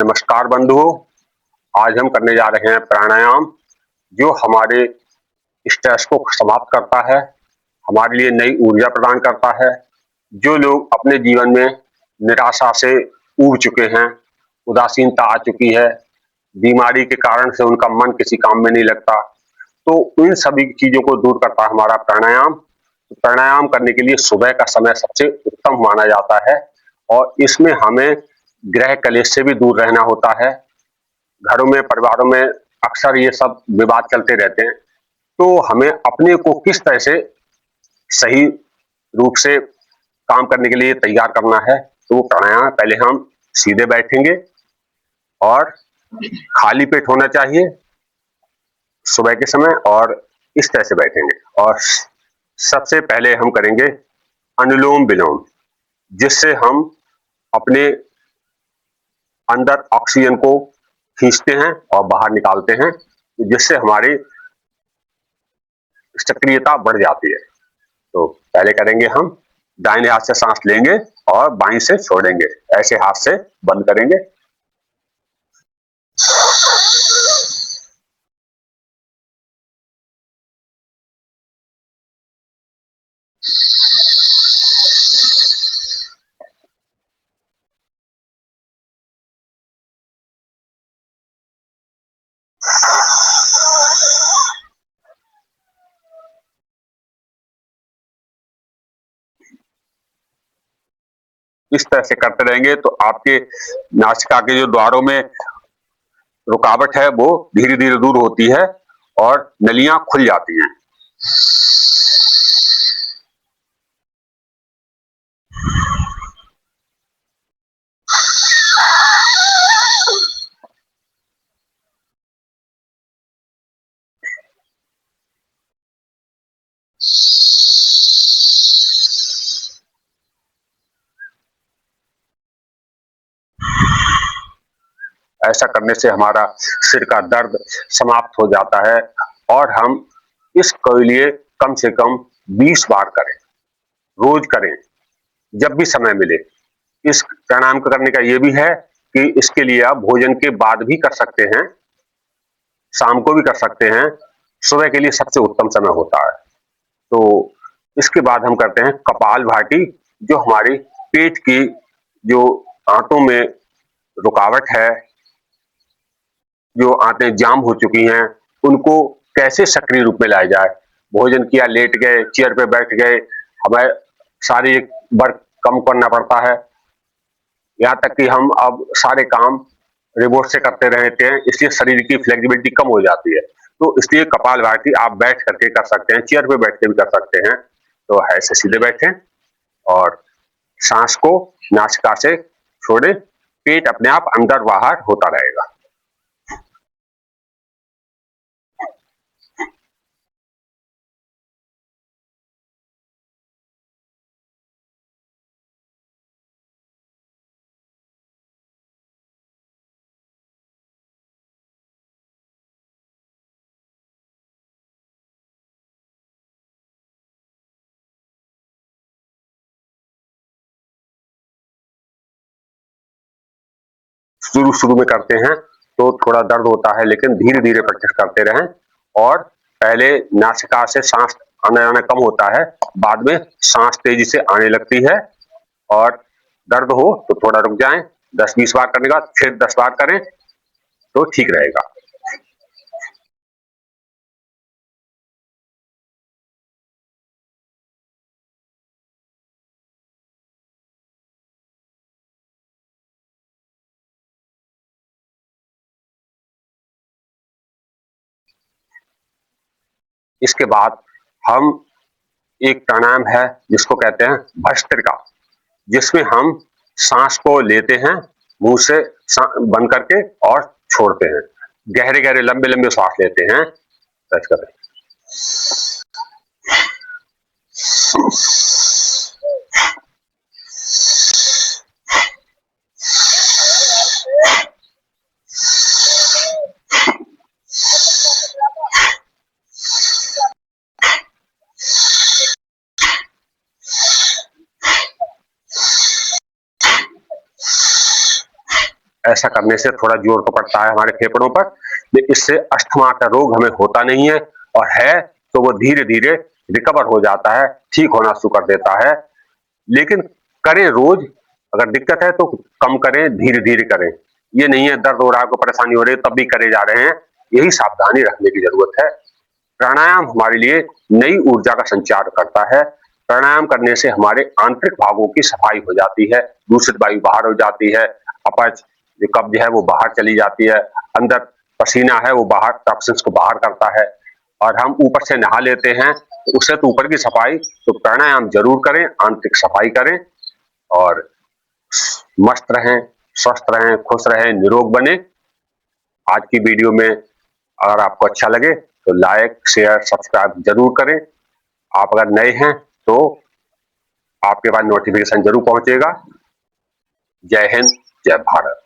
नमस्कार बंधुओं, आज हम करने जा रहे हैं प्राणायाम, जो हमारे स्ट्रेस को समाप्त करता है, हमारे लिए नई ऊर्जा प्रदान करता है। जो लोग अपने जीवन में निराशा से ऊब चुके हैं, उदासीनता आ चुकी है, बीमारी के कारण से उनका मन किसी काम में नहीं लगता, तो इन सभी चीज़ों को दूर करता है हमारा प्राणायाम। प्राणायाम करने के लिए सुबह का समय सबसे उत्तम माना जाता है और इसमें हमें गृह कलेश से भी दूर रहना होता है। घरों में, परिवारों में अक्सर ये सब विवाद चलते रहते हैं, तो हमें अपने को किस तरह से सही रूप से काम करने के लिए तैयार करना है। तो प्राणायाम पहले हम सीधे बैठेंगे और खाली पेट होना चाहिए सुबह के समय, और इस तरह से बैठेंगे और सबसे पहले हम करेंगे अनुलोम विलोम, जिससे हम अपने अंदर ऑक्सीजन को खींचते हैं और बाहर निकालते हैं, जिससे हमारी सक्रियता बढ़ जाती है। तो पहले करेंगे हम दाहिने हाथ से सांस लेंगे और बाएं से छोड़ेंगे, ऐसे हाथ से बंद करेंगे। इस तरह से करते रहेंगे तो आपके नासिका के जो द्वारों में रुकावट है वो धीरे धीरे दूर होती है और नलियां खुल जाती हैं। ऐसा करने से हमारा सिर का दर्द समाप्त हो जाता है और हम इसके लिए कम से कम 20 बार करें, रोज करें, जब भी समय मिले। इस प्राणायाम को करने का ये भी है कि इसके लिए आप भोजन के बाद भी कर सकते हैं, शाम को भी कर सकते हैं, सुबह के लिए सबसे उत्तम समय होता है। तो इसके बाद हम करते हैं कपालभाति, जो हमारी पेट की जो आंतों में रुकावट है, जो आंतें जाम हो चुकी हैं, उनको कैसे सक्रिय रूप में लाया जाए। भोजन किया, लेट गए, चेयर पे बैठ गए, हमें शारीरिक वर्क कम करना पड़ता है, यहाँ तक कि हम अब सारे काम रिमोट से करते रहते हैं, इसलिए शरीर की फ्लेक्सिबिलिटी कम हो जाती है। तो इसलिए कपालभाति आप बैठ करके कर सकते हैं, चेयर पे बैठ के भी कर सकते हैं। तो ऐसे सीधे बैठें और सांस को नासिका से छोड़े, पेट अपने आप अंदर बाहर होता रहेगा। शुरू शुरू में करते हैं तो थोड़ा दर्द होता है, लेकिन धीरे धीरे प्रैक्टिस करते रहें और पहले नासिका से सांस आना जाना कम होता है, बाद में सांस तेजी से आने लगती है और दर्द हो तो थोड़ा रुक जाएं, 10-20 बार करने के बाद फिर 10 बार करें तो ठीक रहेगा। इसके बाद हम एक प्राणायाम है जिसको कहते हैं भस्त्रिका, जिसमें हम सांस को लेते हैं मुंह से बंद करके और छोड़ते हैं, गहरे गहरे लंबे लंबे सांस लेते हैं। टच करें। ऐसा करने से थोड़ा जोर तो पड़ता है हमारे फेफड़ों पर, लेकिन इससे अस्थमा का रोग हमें होता नहीं है, और है तो वो धीरे-धीरे रिकवर हो जाता है, ठीक होना शुरू कर देता है। लेकिन करें रोज, अगर दिक्कत है तो कम करें, धीरे-धीरे करें। ये नहीं है दर्द हो रहा है, कोई परेशानी हो रही है तब भी करे जा रहे हैं, यही सावधानी रखने की ज़रूरत है। प्राणायाम हमारे लिए नई ऊर्जा का संचार करता है। प्राणायाम करने से हमारे आंतरिक भागों की सफाई हो जाती है, दूषित वायु बाहर हो जाती है, अपच, जो कब्ज है वो बाहर चली जाती है, अंदर पसीना है वो बाहर टॉक्सिन्स को बाहर करता है, और हम ऊपर से नहा लेते हैं तो उससे तो ऊपर की सफाई, तो प्राणायाम जरूर करें, आंतरिक सफाई करें और मस्त रहें, स्वस्थ रहें, खुश रहें, निरोग बने। आज की वीडियो में अगर आपको अच्छा लगे तो लाइक, शेयर, सब्सक्राइब जरूर करें। आप अगर नए हैं तो आपके पास नोटिफिकेशन जरूर पहुंचेगा। जय हिंद, जय भारत।